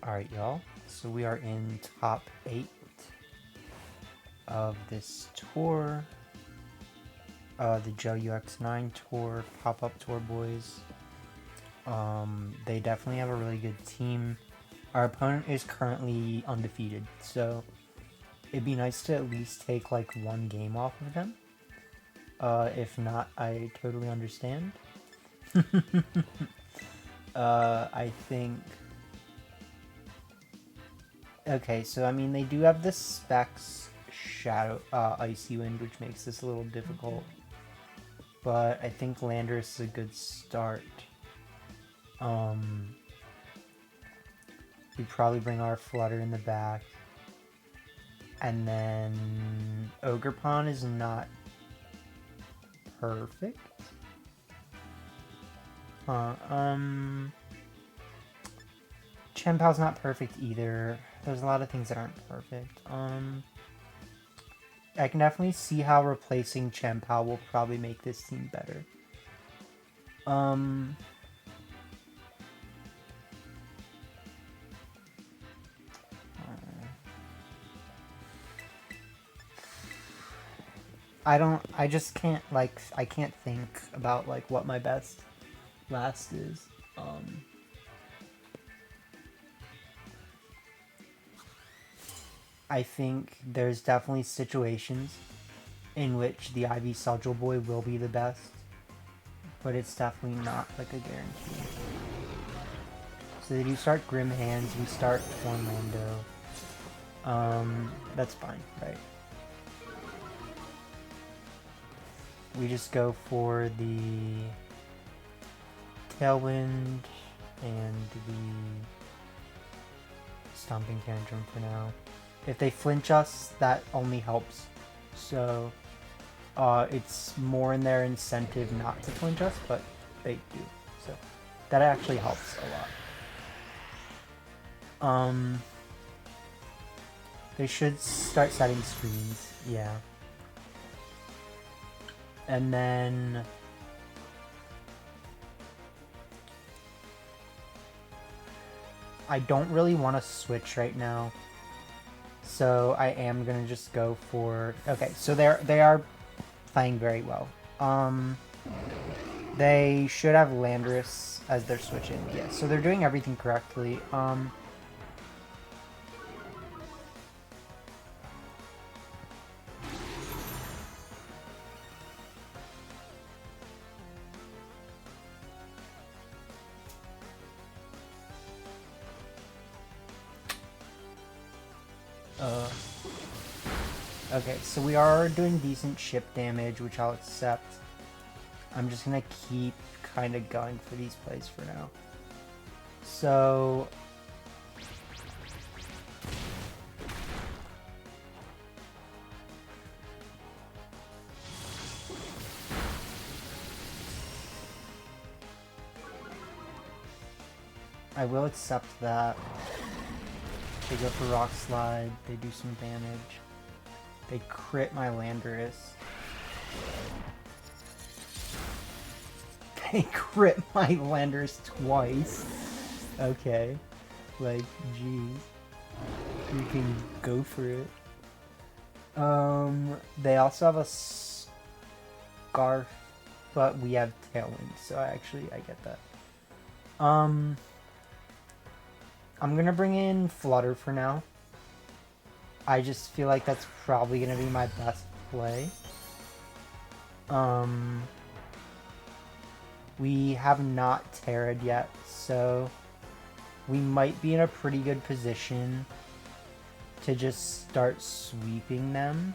Alright, y'all. So we are in top 8 of this tour. The JoeUX9 tour, pop-up tour boys. They definitely have a really good team. Our opponent is currently undefeated, so it'd be nice to at least take like one game off of them. If not, I totally understand. I think... Okay, so I mean, they do have the specs Shadow Icy Wind, which makes this a little difficult. But I think Landorus is a good start. We probably bring our Flutter in the back. And then Ogerpon is not perfect. Chien-Pao's not perfect either. There's a lot of things that aren't perfect. I can definitely see how replacing Chien-Pao will probably make this team better. I just can't, like, I can't think about, like, what my best last is. I think there's definitely situations in which the IV Soldier Boy will be the best, but it's definitely not, like, a guarantee. So they do start Grim Hands, we start Orlando. That's fine, right? We just go for the Tailwind and the Stomping Tantrum for now. If they flinch us, that only helps. So it's more in their incentive not to flinch us, but they do. So that actually helps a lot. They should start setting screens, yeah. And then I don't really want to switch right now. So I am gonna just go for... Okay, so they are playing very well. They should have Landorus as their switch in. Yeah, so they're doing everything correctly. Okay, so we are doing decent ship damage, which I'll accept. I'm just gonna keep kind of going for these plays for now. So... I will accept that. They go for Rock Slide, they do some damage. They crit my Landorus. They crit my Landorus twice. Okay. Like, geez. You can go for it. They also have a Scarf, but we have Tailwind, so I get that. I'm gonna bring in Flutter for now. I just feel like that's probably going to be my best play. We have not Terra'd yet, so we might be in a pretty good position to just start sweeping them.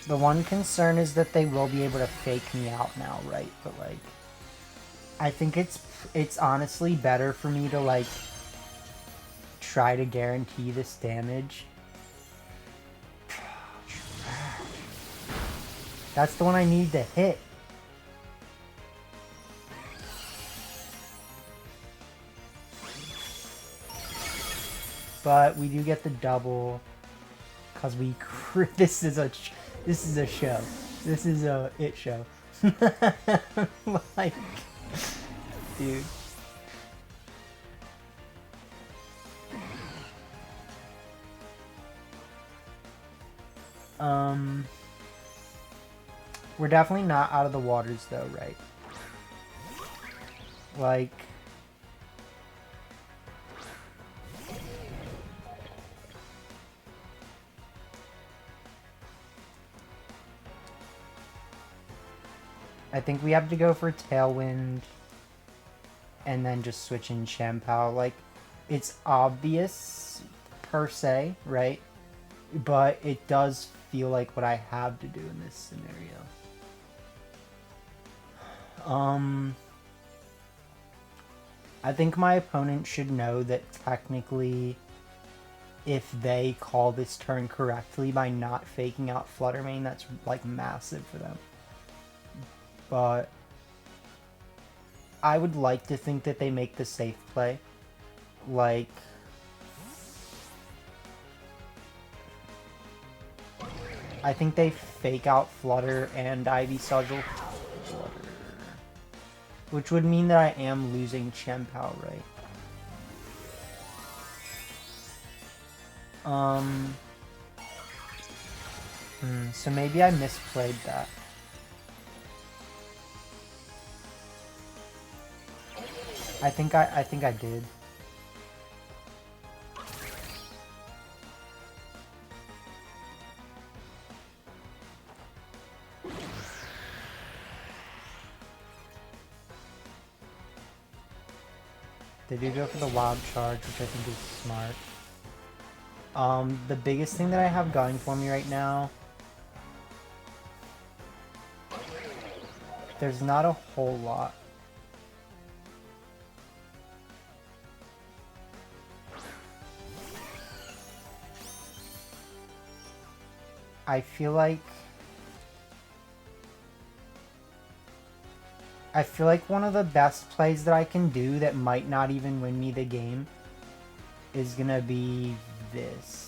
The one concern is that they will be able to fake me out now, right? But, like, I think it's honestly better for me to, like, try to guarantee this damage. That's the one I need to hit. But we do get the double, because we... This is a show. This is a it show. Like, dude. We're definitely not out of the waters though, right? Like, I think we have to go for Tailwind and then just switch in Shampoo. Like, it's obvious per se, right? But it does feel like what I have to do in this scenario. I think my opponent should know that technically if they call this turn correctly by not faking out Flutter Mane, that's like massive for them. But I would like to think that they make the safe play. Like, I think they fake out Flutter and Ivy Sigil. Flutter. Which would mean that I am losing Chien-Pao, right? So maybe I misplayed that. I think I did. They do go for the wild charge, which I think is smart. The biggest thing that I have going for me right now, there's not a whole lot. I feel like one of the best plays that I can do that might not even win me the game is gonna be this.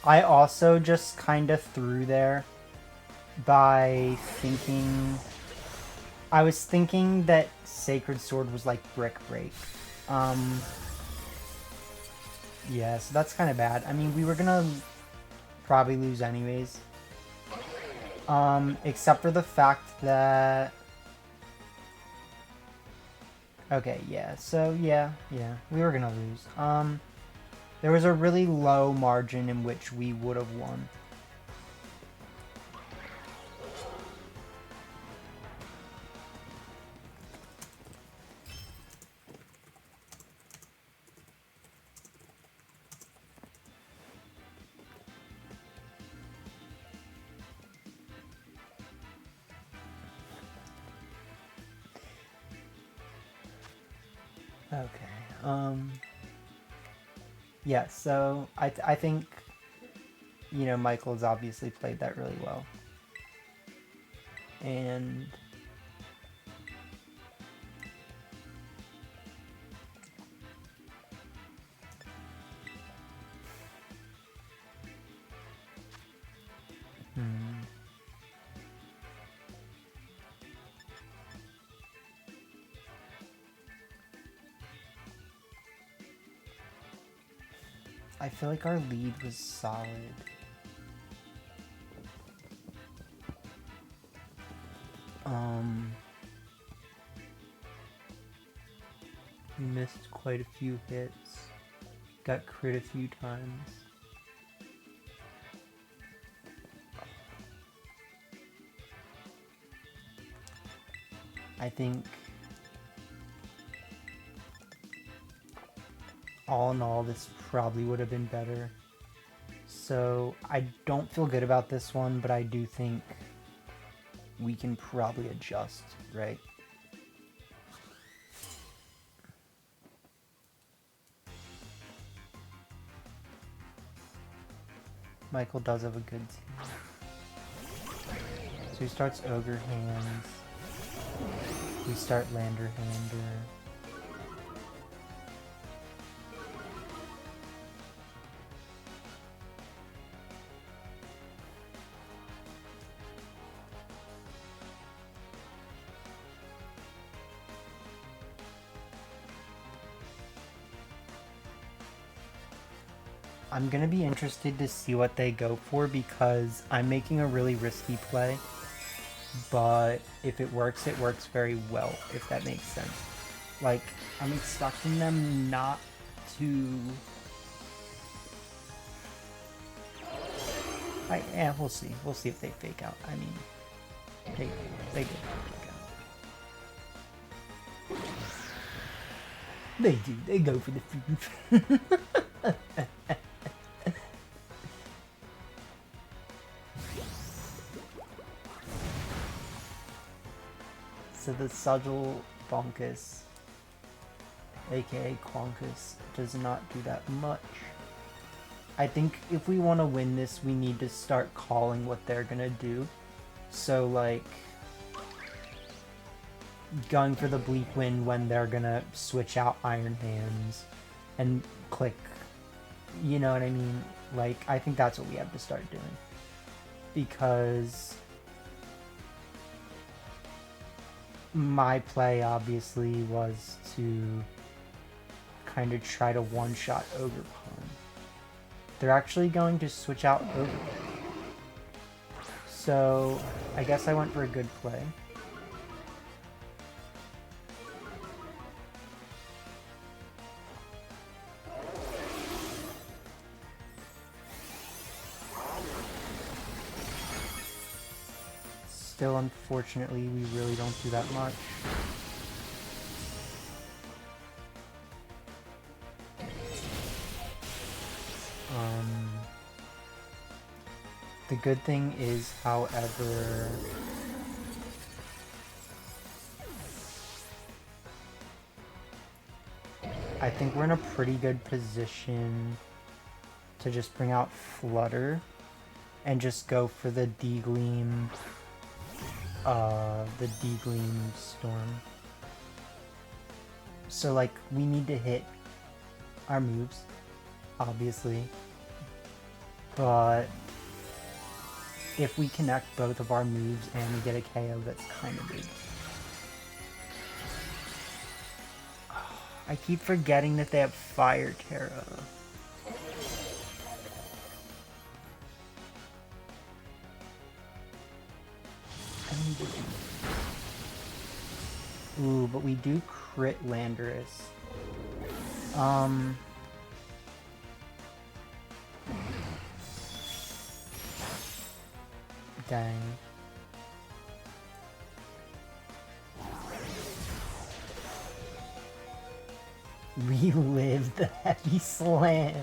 I also just kind of threw there by thinking... I was thinking that Sacred Sword was like Brick Break. Yeah, so that's kind of bad. I mean, we were gonna probably lose anyways. Except for the fact that... Okay, yeah, so yeah, we were gonna lose. There was a really low margin in which we would have won. Okay, yeah, so I think, you know, Michael's obviously played that really well. And I feel like our lead was solid. We missed quite a few hits. Got crit a few times. I think all in all, this probably would have been better. So I don't feel good about this one, but I do think we can probably adjust, right? Michael does have a good team. So he starts Ogre Hands. We start Lander Hander. I'm gonna be interested to see what they go for because I'm making a really risky play, but if it works very well, if that makes sense. Like, I'm expecting them not to... Yeah, we'll see. We'll see if they fake out. I mean, they could fake out. They do. They go for the food. So the Sudgel Bonkus, aka Quonkus, does not do that much. I think if we want to win this, we need to start calling what they're gonna do. So like, going for the Bleak Wind when they're gonna switch out Iron Hands and click, you know what I mean? Like, I think that's what we have to start doing. Because my play obviously was to kind of try to one-shot Ogerpon. They're actually going to switch out Ogerpon. So I guess I went for a good play. Still, unfortunately, we really don't do that much. The good thing is, however, I think we're in a pretty good position to just bring out Flutter and just go for the D-Gleam Storm. So like, we need to hit our moves, obviously, but if we connect both of our moves and we get a KO, that's kind of big. I keep forgetting that they have Fire Terra. Ooh, but we do crit Landorus. Dang. Relive the heavy slam.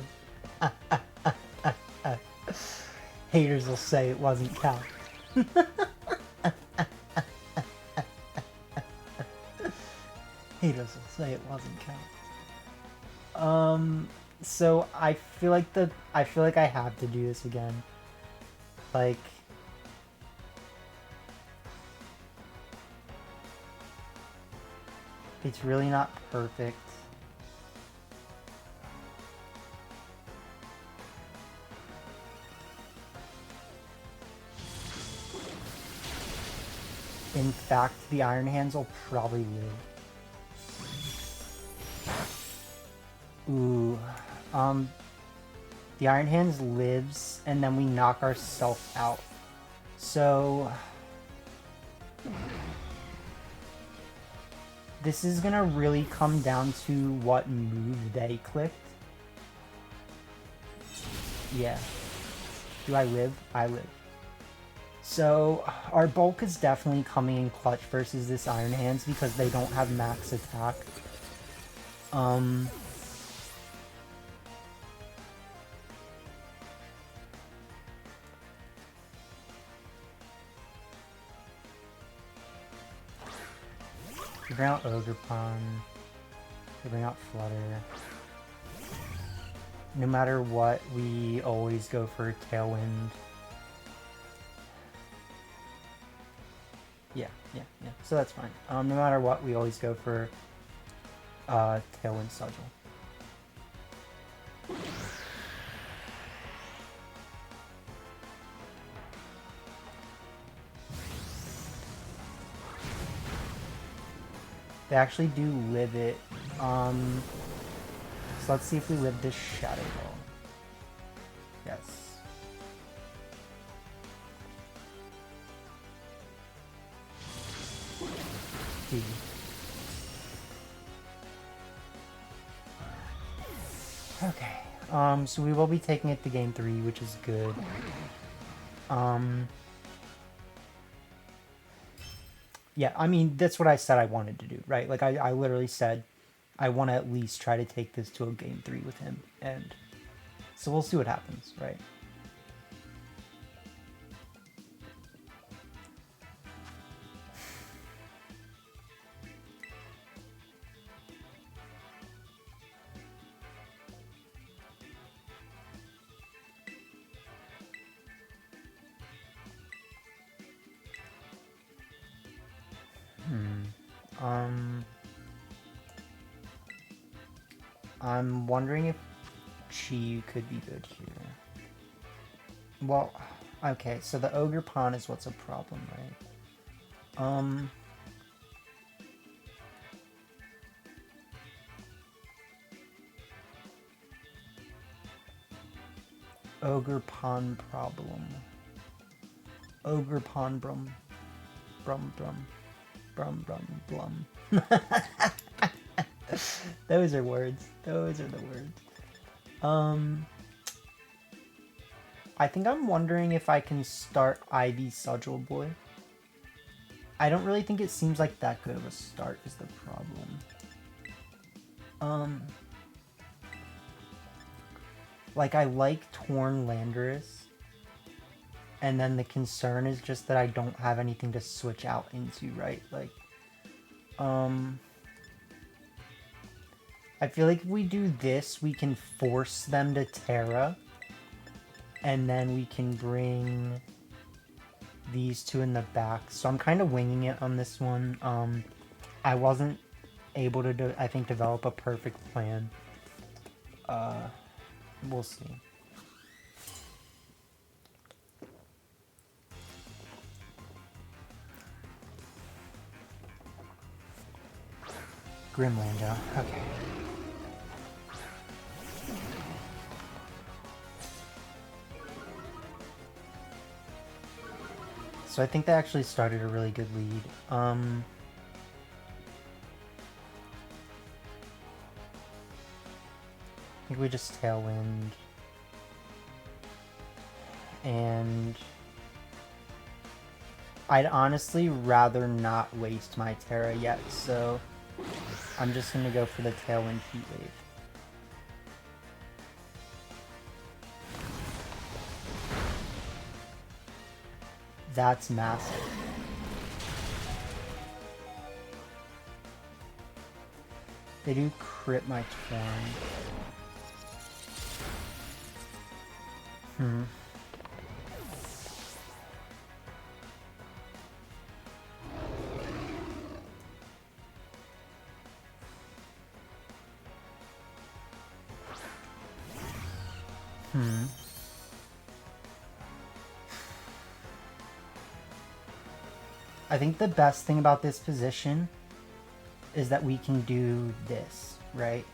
Haters will say it wasn't count. Haters will say it wasn't count. So I feel like I have to do this again. Like, it's really not perfect. In fact, the Iron Hands will probably live. Ooh, the Iron Hands lives, and then we knock ourselves out. So this is gonna really come down to what move they clicked. Yeah. Do I live? I live. So our bulk is definitely coming in clutch versus this Iron Hands because they don't have max attack. We bring out Ogerpon. We bring out Flutter. no matter what, we always go for Tailwind. Yeah. So that's fine. No matter what, we always go for Tailwind Sigil. They actually do live it. So let's see if we live this Shadow Ball. Yes. GG. Okay. So we will be taking it to game 3, which is good. Yeah, I mean, that's what I said I wanted to do, right? Like, I literally said I want to at least try to take this to a game 3 with him, and so we'll see what happens, right? I'm wondering if Chi could be good here. Well, okay, so the Ogre Pawn is what's a problem, right? Ogre Pawn problem. Ogre Pawn Brum. Brum Brum. Brum Brum Blum. Those are words. Those are the words. I think I'm wondering if I can start Ivy Sigil Boy. I don't really think it seems like that good of a start is the problem. Like, I like Torn Landorus. And then the concern is just that I don't have anything to switch out into, right? Like, I feel like if we do this, we can force them to Terra. And then we can bring these two in the back. So I'm kind of winging it on this one. I wasn't able to, I think, develop a perfect plan. We'll see. Grimlando, okay. So I think they actually started a really good lead. I think we just Tailwind. And I'd honestly rather not waste my Terra yet, so I'm just going to go for the Tailwind Heat Wave. That's massive. They do crit my Torn. I think the best thing about this position is that we can do this, right?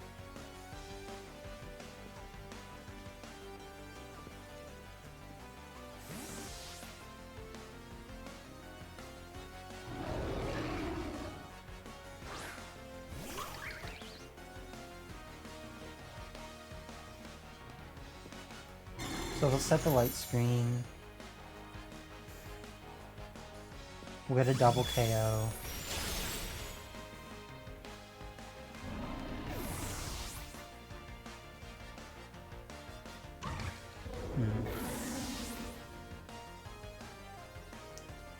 So we'll set the light screen. We'll get a double KO.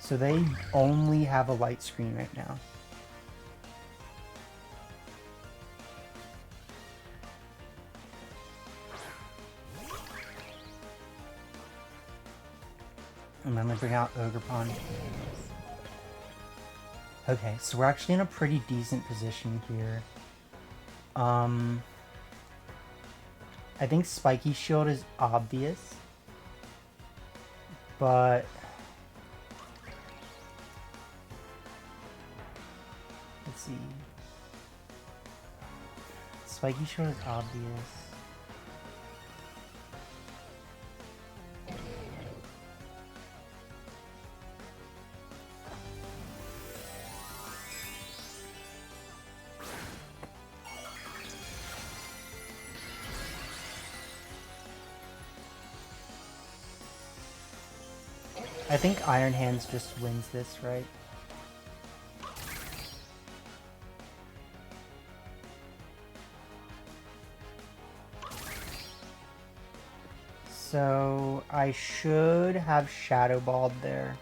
So they only have a light screen right now. And then we bring out Ogre Pawn. Okay, so we're actually in a pretty decent position here. I think Spiky Shield is obvious, but let's see. Spiky Shield is obvious. I think Iron Hands just wins this, right? So I should have Shadow Balled there.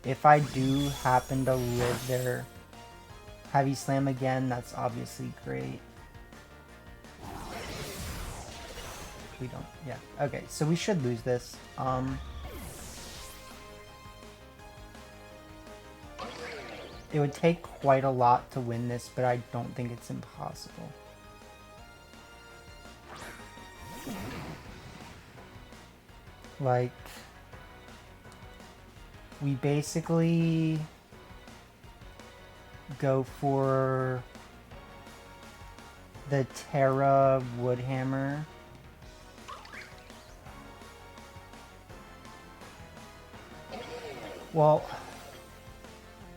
If I do happen to live there, Heavy Slam again, that's obviously great. We don't, yeah. Okay, so we should lose this. It would take quite a lot to win this, but I don't think it's impossible. Like, we basically go for the Terra Woodhammer. Well,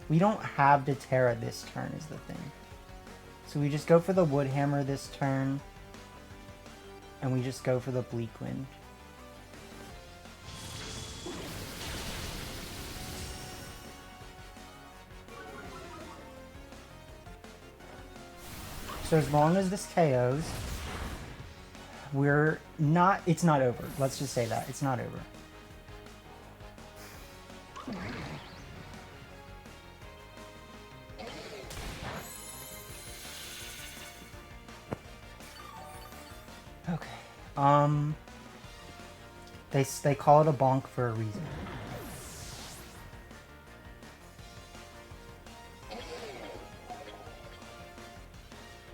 we don't have the Terra this turn is the thing. So we just go for the Woodhammer this turn, and we just go for the Bleak Wind. So as long as this KOs, we're not, it's not over. Let's just say that, it's not over. Okay. They call it a bonk for a reason.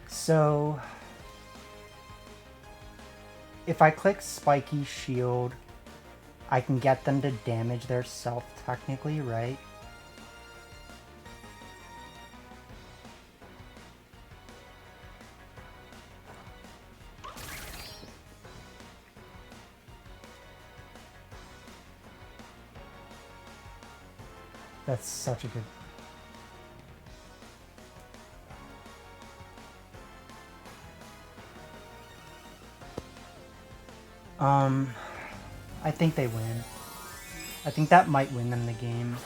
So if I click Spiky Shield, I can get them to damage their self technically, right? That's such a good... I think they win. I think that might win them the game.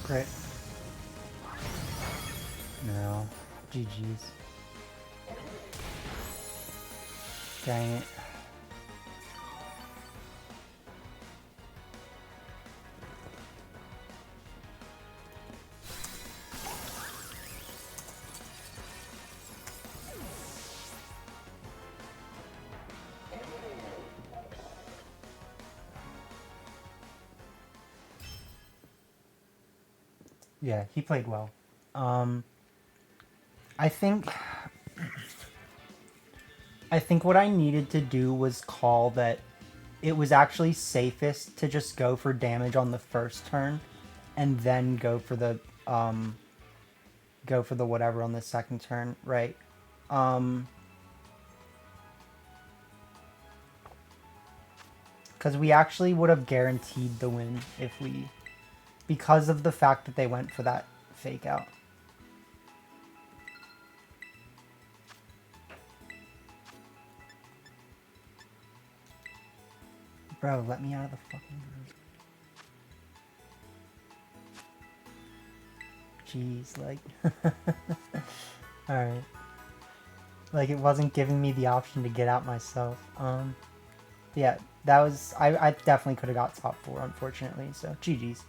Great. No. GG's. Dang it. Yeah, he played well. I think what I needed to do was call that it was actually safest to just go for damage on the first turn and then go for the whatever on the second turn, right? Because we actually would have guaranteed the win if we... Because of the fact that they went for that fake out. Bro, let me out of the fucking room. Jeez, like... Alright. Like, it wasn't giving me the option to get out myself. Yeah, that was... I definitely could have got top 4, unfortunately, so GG's.